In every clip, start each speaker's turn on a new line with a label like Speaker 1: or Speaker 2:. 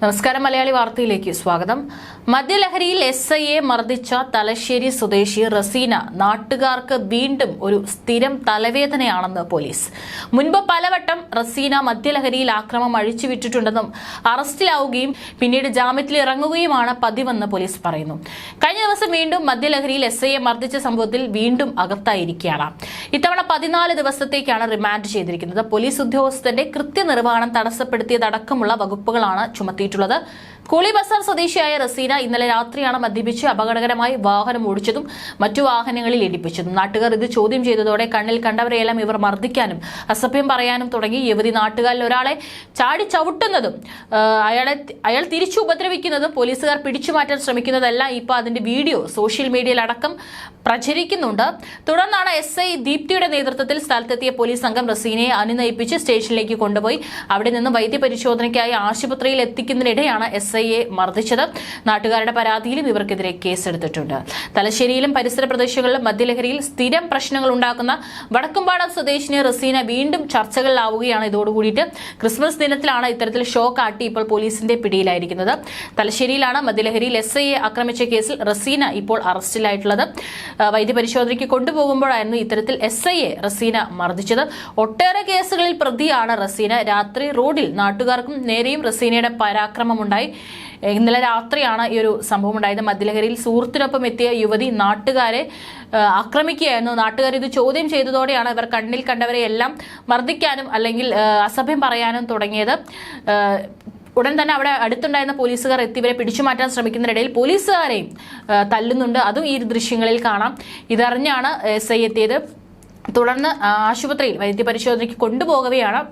Speaker 1: നമസ്കാരം, മലയാളി വാർത്തയിലേക്ക് സ്വാഗതം. മദ്യലഹരിയിൽ SIയെ മർദ്ദിച്ച തലശ്ശേരി സ്വദേശി റസീന നാട്ടുകാർക്ക് വീണ്ടും ഒരു സ്ഥിരം തലവേദനയാണെന്ന് പോലീസ്. മുൻപ് പലവട്ടം റസീന മദ്യലഹരിയിൽ ആക്രമണം അഴിച്ചുവിട്ടിട്ടുണ്ടെന്നും അറസ്റ്റിലാവുകയും പിന്നീട് ജാമ്യത്തിൽ ഇറങ്ങുകയുമാണ് പതിവെന്ന് പോലീസ് പറയുന്നു. കഴിഞ്ഞ ദിവസം വീണ്ടും മദ്യലഹരിയിൽ SIയെ മർദ്ദിച്ച സംഭവത്തിൽ വീണ്ടും അകത്തായിരിക്കുകയാണ്. ഇത്തവണ 14 ദിവസത്തേക്കാണ് റിമാൻഡ് ചെയ്തിരിക്കുന്നത്. പോലീസ് ഉദ്യോഗസ്ഥന്റെ കൃത്യനിർവഹണം തടസ്സപ്പെടുത്തിയതടക്കമുള്ള വകുപ്പുകളാണ് ചുമത്തിയിട്ടുള്ളത്. കൂളി ബസാർ സ്വദേശിയായ റസീന ഇന്നലെ രാത്രിയാണ് മദ്യപിച്ച് അപകടകരമായി വാഹനം ഓടിച്ചതും മറ്റു വാഹനങ്ങളിൽ ഇടിപ്പിച്ചതും. നാട്ടുകാർ ഇത് ചോദ്യം ചെയ്തതോടെ കണ്ണിൽ കണ്ടവരെയെല്ലാം ഇവർ മർദ്ദിക്കാനും അസഭ്യം പറയാനും തുടങ്ങി. യുവതി നാട്ടുകാരിൽ ഒരാളെ ചാടി ചവിട്ടുന്നതും അയാൾ തിരിച്ചു ഉപദ്രവിക്കുന്നതും പോലീസുകാർ പിടിച്ചുമാറ്റാൻ ശ്രമിക്കുന്നതെല്ലാം ഇപ്പോൾ അതിന്റെ വീഡിയോ സോഷ്യൽ മീഡിയയിൽ അടക്കം പ്രചരിക്കുന്നുണ്ട്. തുടർന്നാണ് SI ദീപ്തിയുടെ നേതൃത്വത്തിൽ സ്ഥലത്തെത്തിയ പോലീസ് സംഘം റസീനയെ അനുനയിപ്പിച്ച് സ്റ്റേഷനിലേക്ക് കൊണ്ടുപോയി അവിടെ നിന്നും വൈദ്യപരിശോധനയ്ക്കായി ആശുപത്രിയിൽ എത്തിക്കുന്നതിനിടെയാണ് SIയെ മർദ്ദിച്ചത്. നാട്ടുകാരുടെ പരാതിയിലും ഇവർക്കെതിരെ കേസെടുത്തിട്ടുണ്ട്. തലശ്ശേരിയിലും പരിസര പ്രദേശങ്ങളിലും മദ്യലഹരിയിൽ സ്ഥിരം പ്രശ്നങ്ങൾ ഉണ്ടാക്കുന്ന വടക്കുംപാടം സ്വദേശിനി റസീന വീണ്ടും ചർച്ചകളിലാവുകയാണ്. ഇതോടുകൂടിയിട്ട് ക്രിസ്മസ് ദിനത്തിലാണ് ഇത്തരത്തിൽ ഷോ കാട്ടി ഇപ്പോൾ പോലീസിന്റെ പിടിയിലായിരിക്കുന്നത്. തലശ്ശേരിയിലാണ് മദ്യലഹരിയിൽ SIയെ ആക്രമിച്ച കേസിൽ റസീന ഇപ്പോൾ അറസ്റ്റിലായിട്ടുള്ളത്. വൈദ്യപരിശോധനയ്ക്ക് കൊണ്ടുപോകുമ്പോഴായിരുന്നു ഇത്തരത്തിൽ SIയെ റസീന മർദ്ദിച്ചത്. ഒട്ടേറെ കേസുകളിൽ പ്രതിയാണ് റസീന. രാത്രി റോഡിൽ നാട്ടുകാർക്കും നേരെയും റസീനയുടെ പരാക്രമമുണ്ടായി. ഇന്നലെ രാത്രിയാണ് ഈ ഒരു സംഭവം ഉണ്ടായത്. മദ്യലഹരിയിൽ സുഹൃത്തിനൊപ്പം എത്തിയ യുവതി നാട്ടുകാരെ ആക്രമിക്കുകയായിരുന്നു. നാട്ടുകാർ ഇത് ചോദ്യം ചെയ്തതോടെയാണ് ഇവർ കണ്ണിൽ കണ്ടവരെ എല്ലാം മർദ്ദിക്കാനും അല്ലെങ്കിൽ അസഭ്യം പറയാനും തുടങ്ങിയത്. ഉടൻ തന്നെ അവിടെ അടുത്തുണ്ടായിരുന്ന പോലീസുകാർ എത്തിവരെ പിടിച്ചുമാറ്റാൻ ശ്രമിക്കുന്നതിനിടയിൽ പോലീസുകാരെയും തല്ലുന്നുണ്ട്. അതും ഈ ദൃശ്യങ്ങളിൽ കാണാം. ഇതറിഞ്ഞാണ് SI എത്തിയത്. തുടർന്ന് ആശുപത്രിയിൽ വൈദ്യപരിശോധനയ്ക്ക് കൊണ്ടുപോകവെയാണ്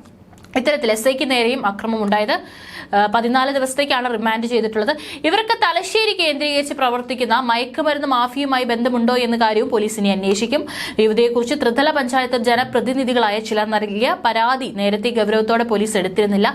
Speaker 1: ഇത്തരത്തിൽ SIക്ക് നേരെയും അക്രമം ഉണ്ടായത്. 14 ദിവസത്തേക്കാണ് റിമാൻഡ് ചെയ്തിട്ടുള്ളത്. ഇവർക്ക് തലശ്ശേരി കേന്ദ്രീകരിച്ച് പ്രവർത്തിക്കുന്ന മയക്കുമരുന്ന് മാഫിയുമായി ബന്ധമുണ്ടോ എന്ന കാര്യവും പോലീസിനെ അന്വേഷിക്കും. യുവതിയെക്കുറിച്ച് ത്രിതല പഞ്ചായത്ത് ജനപ്രതിനിധികളായ ചിലർ നൽകിയ പരാതി നേരത്തെ ഗൗരവത്തോടെ പോലീസ് എടുത്തിരുന്നില്ല.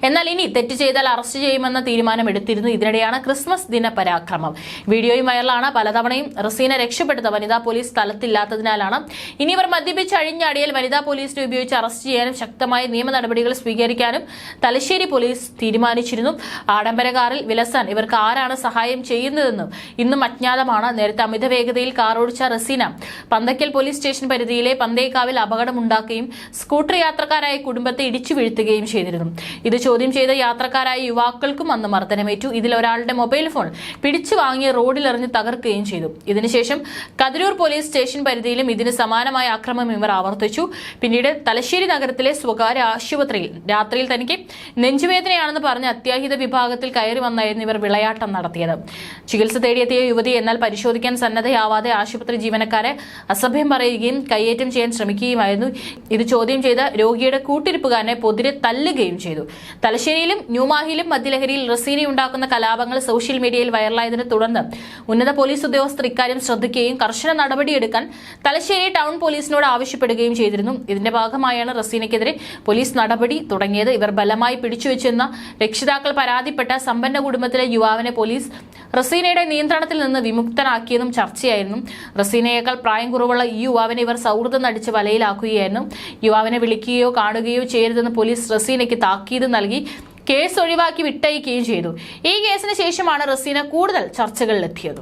Speaker 1: എന്നാൽ ഇനി തെറ്റ് ചെയ്താൽ അറസ്റ്റ് ചെയ്യുമെന്ന തീരുമാനം എടുത്തിരുന്നു. ഇതിനിടെയാണ് ക്രിസ്മസ് ദിന പരാക്രമം. വീഡിയോയും വൈറലാണ്. പലതവണയും റസീന രക്ഷപ്പെടുത്ത വനിതാ പോലീസ് സ്ഥലത്തില്ലാത്തതിനാലാണ്. ഇനി ഇവർ മദ്യപിച്ച് അഴിഞ്ഞാടിയാൽ വനിതാ പോലീസിനെ ഉപയോഗിച്ച് അറസ്റ്റ് ചെയ്യാനും ശക്തമായ നിയമ നടപടികൾ സ്വീകരിക്കാനും തലശ്ശേരി പോലീസ് തീരുമാനിച്ചിരുന്നു. ആഡംബര കാറിൽ വിലസാൻ ഇവർക്ക് ആരാണ് സഹായം ചെയ്യുന്നതെന്നും ഇന്നും അജ്ഞാതമാണ്. നേരത്തെ അമിത വേഗതയിൽ കാർ ഓടിച്ച റസീന പന്തക്കൽ പോലീസ് സ്റ്റേഷൻ പരിധിയിലെ പന്തേക്കാവിൽ അപകടമുണ്ടാക്കുകയും സ്കൂട്ടർ യാത്രക്കാരായ കുടുംബത്തെ ഇടിച്ചു വീഴ്ത്തുകയും ചെയ്തിരുന്നു. ഇത് ചോദ്യം ചെയ്ത യാത്രക്കാരായ യുവാക്കൾക്കും അന്ന് മർദ്ദനമേറ്റു. ഇതിൽ ഒരാളുടെ മൊബൈൽ ഫോൺ പിടിച്ചു വാങ്ങി റോഡിലെറിഞ്ഞ് തകർക്കുകയും ചെയ്തു. ഇതിനുശേഷം കതിരൂർ പോലീസ് സ്റ്റേഷൻ പരിധിയിലും ഇതിന് സമാനമായ ആക്രമണം ഇവർ ആവർത്തിച്ചു. പിന്നീട് തലശ്ശേരി നഗരത്തിലെ സ്വകാര്യ ആശുപത്രിയിൽ രാത്രിയിൽ തനിക്ക് നെഞ്ചുവേദനയാണെന്ന് പറഞ്ഞ് അത്യാഹിത വിഭാഗത്തിൽ കയറി വന്നായിരുന്നു ഇവർ വിളയാട്ടം നടത്തിയത്. ചികിത്സ തേടിയെത്തിയ യുവതി എന്നാൽ പരിശോധിക്കാൻ സന്നദ്ധയാവാതെ ആശുപത്രി ജീവനക്കാരെ അസഭ്യം പറയുകയും കയ്യേറ്റം ചെയ്യാൻ ശ്രമിക്കുകയുമായിരുന്നു. ഇത് ചോദ്യം ചെയ്ത രോഗിയുടെ കൂട്ടിരിപ്പുകാരനെ പൊതിരെ തല്ലുകയും ചെയ്തു. തലശ്ശേരിയിലും ന്യൂമാഹിയിലും മദ്യലഹരിയിൽ റസീന ഉണ്ടാക്കുന്ന കലാപങ്ങൾ സോഷ്യൽ മീഡിയയിൽ വൈറലായതിനെ തുടർന്ന് ഉന്നത പോലീസ് ഉദ്യോഗസ്ഥർ ഇക്കാര്യം ശ്രദ്ധിക്കുകയും കർശന നടപടിയെടുക്കാൻ തലശ്ശേരി ടൗൺ പോലീസിനോട് ആവശ്യപ്പെടുകയും ചെയ്തിരുന്നു. ഇതിന്റെ ഭാഗമായാണ് റസീനയ്ക്കെതിരെ പോലീസ് നടപടി തുടങ്ങിയത്. ഇവർ ബലമായി പിടിച്ചുവെച്ചെന്ന രക്ഷിതാക്കൾ പരാതിപ്പെട്ട സമ്പന്ന കുടുംബത്തിലെ യുവാവിനെ പോലീസ് റസീനയുടെ നിയന്ത്രണത്തിൽ നിന്ന് വിമുക്തനാക്കിയതും ചർച്ചയായിരുന്നു. റസീനയേക്കാൾ പ്രായം കുറവുള്ള ഈ യുവാവിനെ ഇവർ സൗഹൃദം നടിച്ച് വലയിലാക്കുകയായിരുന്നു. യുവാവിനെ വിളിക്കുകയോ കാണുകയോ ചെയ്യരുതെന്ന് പോലീസ് റസീനയ്ക്ക് താക്കീത് നൽകി കേസ് ഒഴിവാക്കി വിട്ടയക്കുകയും ചെയ്തു. ഈ കേസിന് ശേഷമാണ് റസീന കൂടുതൽ ചർച്ചകളിലെത്തിയത്.